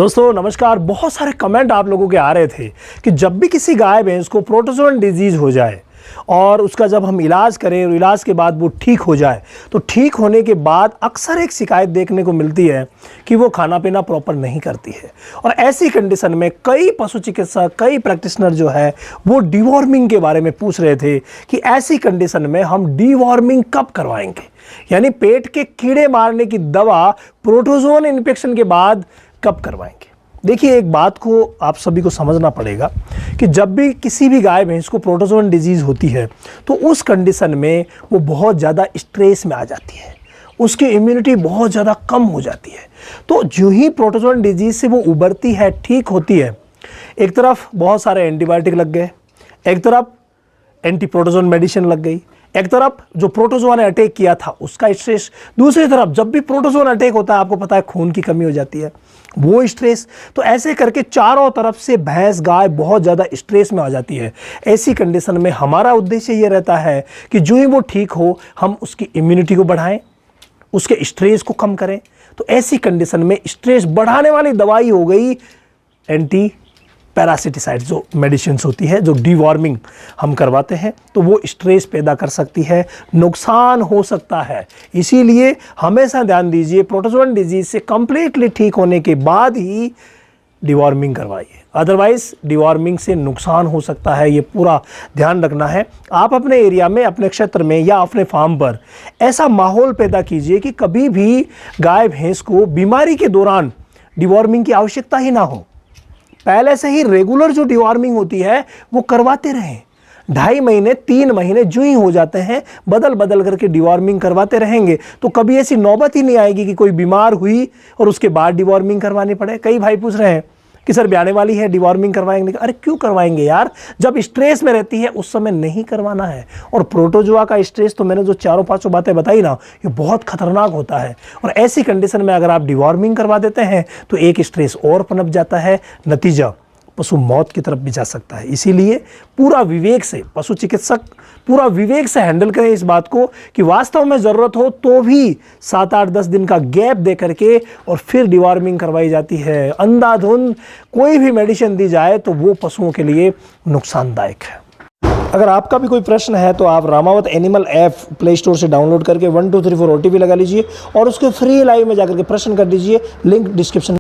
दोस्तों नमस्कार। बहुत सारे कमेंट आप लोगों के आ रहे थे कि जब भी किसी गाय भैंस को प्रोटोजोन डिजीज़ हो जाए और उसका जब हम इलाज करें और इलाज के बाद वो ठीक हो जाए, तो ठीक होने के बाद अक्सर एक शिकायत देखने को मिलती है कि वो खाना पीना प्रॉपर नहीं करती है। और ऐसी कंडीशन में कई पशु चिकित्सक, कई प्रैक्टिशनर जो है वो डीवॉर्मिंग के बारे में पूछ रहे थे कि ऐसी कंडीशन में हम डीवॉर्मिंग कब करवाएंगे, यानी पेट के कीड़े मारने की दवा प्रोटोजोन इन्फेक्शन के बाद कब करवाएंगे। देखिए, एक बात को आप सभी को समझना पड़ेगा कि जब भी किसी भी गाय भैंस को प्रोटोजोन डिजीज़ होती है तो उस कंडीशन में वो बहुत ज़्यादा स्ट्रेस में आ जाती है, उसकी इम्यूनिटी बहुत ज़्यादा कम हो जाती है। तो जो ही प्रोटोजोन डिजीज़ से वो उबरती है, ठीक होती है, एक तरफ बहुत सारे एंटीबायोटिक लग गए, एक तरफ एंटी प्रोटोजोन मेडिसिन लग गई, एक तरफ जो प्रोटोजोआ ने अटैक किया था उसका स्ट्रेस, दूसरी तरफ जब भी प्रोटोजोन अटैक होता है आपको पता है खून की कमी हो जाती है, वो स्ट्रेस। तो ऐसे करके चारों तरफ से भैंस गाय बहुत ज़्यादा स्ट्रेस में आ जाती है। ऐसी कंडीशन में हमारा उद्देश्य ये रहता है कि जो ही वो ठीक हो हम उसकी इम्यूनिटी को बढ़ाएं, उसके स्ट्रेस को कम करें। तो ऐसी कंडीशन में स्ट्रेस बढ़ाने वाली दवाई हो गई एंटी पैरासिटिसाइड जो मेडिसिन्स होती है, जो डीवॉर्मिंग हम करवाते हैं, तो वो स्ट्रेस पैदा कर सकती है, नुकसान हो सकता है। इसीलिए हमेशा ध्यान दीजिए, प्रोटोजोन डिजीज से कंप्लीटली ठीक होने के बाद ही डीवॉर्मिंग करवाइए, अदरवाइज डीवॉर्मिंग से नुकसान हो सकता है। ये पूरा ध्यान रखना है। आप अपने एरिया में, अपने क्षेत्र में या अपने फार्म पर ऐसा माहौल पैदा कीजिए कि कभी भी गाय भैंस को बीमारी के दौरान डीवॉर्मिंग की आवश्यकता ही ना हो। पहले से ही रेगुलर जो डीवॉर्मिंग होती है वो करवाते रहें। 2.5 महीने 3 महीने जो ही हो जाते हैं बदल बदल करके डीवॉर्मिंग करवाते रहेंगे तो कभी ऐसी नौबत ही नहीं आएगी कि कोई बीमार हुई और उसके बाद डीवॉर्मिंग करवानी पड़े। कई भाई पूछ रहे हैं कि सर ब्याने वाली है, डीवॉर्मिंग करवाएंगे। अरे क्यों करवाएंगे यार, जब स्ट्रेस में रहती है उस समय नहीं करवाना है। और प्रोटोजोआ का स्ट्रेस तो मैंने जो 4-5 बातें बताई ना, ये बहुत खतरनाक होता है। और ऐसी कंडीशन में अगर आप डीवॉर्मिंग करवा देते हैं तो एक स्ट्रेस और पनप जाता है, नतीजा पशु मौत की तरफ भी जा सकता है। इसीलिए पूरा विवेक से पशु चिकित्सक पूरा विवेक से हैंडल करें इस बात को कि वास्तव में ज़रूरत हो तो भी 7-8-10 दिन का गैप दे करके और फिर डीवॉर्मिंग करवाई जाती है। अंधाधुंध कोई भी मेडिसिन दी जाए तो वो पशुओं के लिए नुकसानदायक है। अगर आपका भी कोई प्रश्न है तो आप Ramawat animal app play store से डाउनलोड करके 1 2 3 4 OTP लगा लीजिए और उसके फ्री लाइव में जाकर के प्रश्न कर दीजिए। Link description